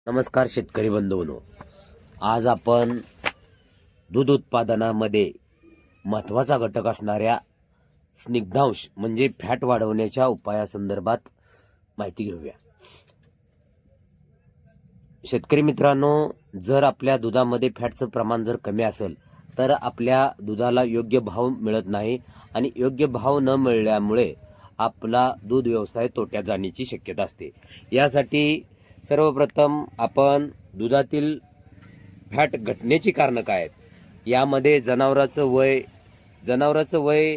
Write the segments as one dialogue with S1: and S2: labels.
S1: नमस्कार शेतकरी बंधूंनो, आज आपण दूध उत्पादनामध्ये महत्त्वाचा घटक असणाऱ्या स्निग्धांश म्हणजे फॅट वाढवण्याच्या उपायासंदर्भात माहिती घेऊया. शेतकरी मित्रांनो, जर आपल्या दुधामध्ये फॅटचं प्रमाण जर कमी असेल तर आपल्या दुधाला योग्य भाव मिळत नाही आणि योग्य भाव न मिळाल्यामुळे आपला दूध व्यवसाय तोट्यात जाण्याची शक्यता असते. यासाठी सर्वप्रथम आपण दुधातील फॅट घटण्याची कारणं काय आहेत, यामध्ये जनावराचं वय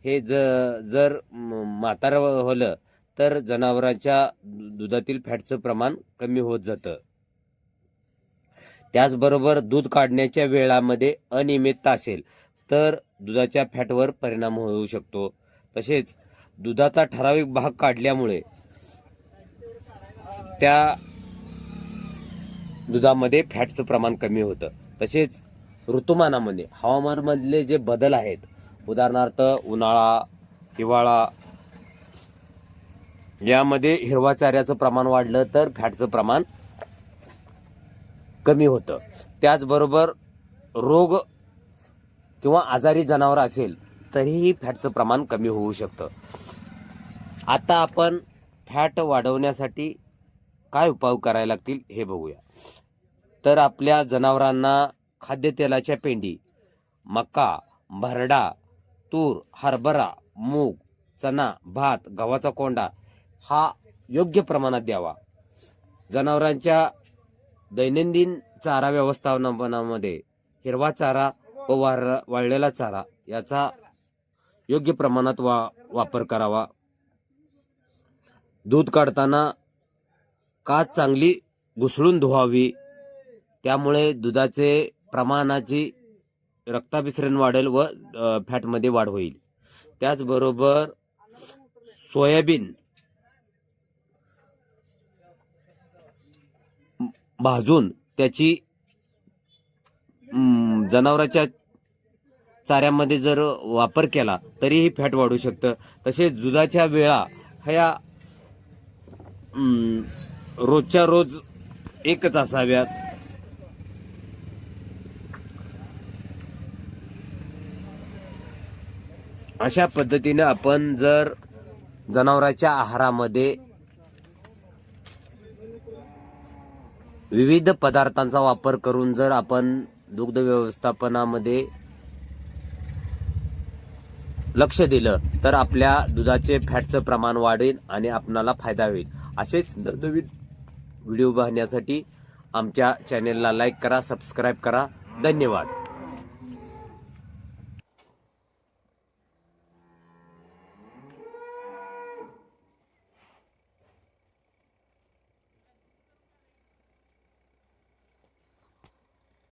S1: हे जर म्हातारं होलं तर जनावरांच्या दुधातील फॅटचं प्रमाण कमी होत जातं. त्याचबरोबर दूध काढण्याच्या वेळामध्ये अनियमितता असेल तर दुधाच्या फॅटवर परिणाम होऊ शकतो. तसेच दुधाचा ठराविक भाग काढल्यामुळे त्या दुधामध्ये फॅटचं प्रमाण कमी होतं. तसेच ऋतुमानामध्ये हवामानामधले जे बदल आहेत, उदाहरणार्थ उन्हाळा, हिवाळा, यामध्ये हिरवा चाऱ्याचं प्रमाण वाढलं तर फॅटचं प्रमाण कमी होतं. त्याचबरोबर रोग किंवा आजारी जनावर असेल तरीही फॅटचं प्रमाण कमी होऊ शकतं. आता आपण फॅट वाढवण्यासाठी काय उपाय करायला लागतील हे बघूया. तर आपल्या जनावरांना खाद्यतेलाच्या पेंडी, मका, भरडा, तूर, हरभरा, मूग, चणा, भात, गव्हाचा कोंडा हा योग्य प्रमाणात द्यावा. जनावरांच्या दैनंदिन चारा व्यवस्थापनामध्ये हिरवा चारा व वाळलेला चारा याचा योग्य प्रमाणात वापर करावा. दूध काढताना काच चांगली घुसळून धुवावी, त्यामुळे दुधाचे प्रमाणाची रक्ताभिसरण वाढेल व फॅटमध्ये वाढ होईल. त्याचबरोबर सोयाबीन भाजून त्याची जनावरांच्या चाऱ्यामध्ये जर वापर केला तरीही फॅट वाढू शकतं. तसेच दुधाच्या वेळा ह्या रोजच्या रोज एकच असाव्यात. अशा पद्धतीने आपण जर जनावरांच्या आहारामध्ये विविध पदार्थांचा वापर करून जर आपण दुग्ध व्यवस्थापनामध्ये लक्ष दिलं तर आपल्या दुधाचे फॅटचं प्रमाण वाढेल आणि आपणाला फायदा होईल. असेच नवनवीन व्हिडिओ पाहण्यासाठी आमच्या चॅनेलला लाईक करा, सबस्क्राईब करा. धन्यवाद.